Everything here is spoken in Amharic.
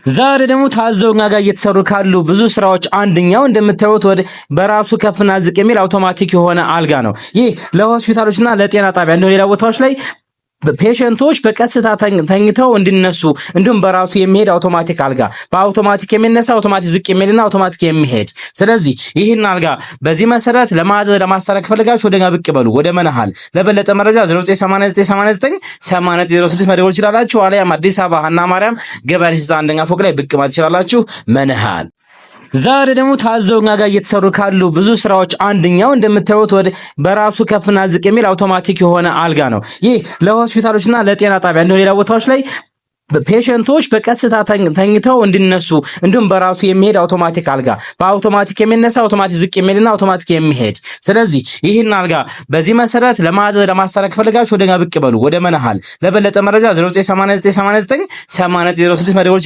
ዛሬ ደግሞ ታዘውኛ ጋር እየተሰሩ ካሉ ብዙ ስራዎች አንደኛው እንደምታዩት ወደ በራሱ ከፍና ዝቅ የሚል አውቶማቲክ የሆነ አልጋ ነው። ይህ ለሆስፒታሎችና ለጤና ጣቢያ እንዲሁም ሌላ ቦታዎች ላይ ፔሸንቶች በቀስታ ተኝተው እንዲነሱ እንዲሁም በራሱ የሚሄድ አውቶማቲክ አልጋ በአውቶማቲክ የሚነሳ አውቶማቲክ ዝቅ የሚልና አውቶማቲክ የሚሄድ። ስለዚህ ይህን አልጋ በዚህ መሰረት ለማዘዝ ለማስተካከል ፈልጋችሁ ወደኛ ብቅ በሉ ወደ መነሃል። ለበለጠ መረጃ 0989898006 መደወል ይችላልላችሁ። አለያም አዲስ አበባ ሀና ማርያም ገበያ ህንፃ አንደኛ ፎቅ ላይ ብቅ ማለት ይችላልላችሁ። መነሃል ዛሬ ደግሞ ታዘውኛ ጋር እየተሰሩ ካሉ ብዙ ስራዎች አንደኛው እንደምታዩት ወደ በራሱ ከፍና ዝቅ የሚል አውቶማቲክ የሆነ አልጋ ነው። ይህ ለሆስፒታሎችና ለጤና ጣቢያ እንዲሁም ሌላ ቦታዎች ላይ ፔሸንቶች በቀስታ ተኝተው እንዲነሱ እንዲሁም በራሱ የሚሄድ አውቶማቲክ አልጋ በአውቶማቲክ የሚነሳ አውቶማቲክ ዝቅ የሚልና አውቶማቲክ የሚሄድ። ስለዚህ ይህን አልጋ በዚህ መሰረት ለማዘዝ ለማስተካከል ፈልጋችሁ ወደኛ ብቅ በሉ ወደ መነሃል። ለበለጠ መረጃ 0989898006 መደወል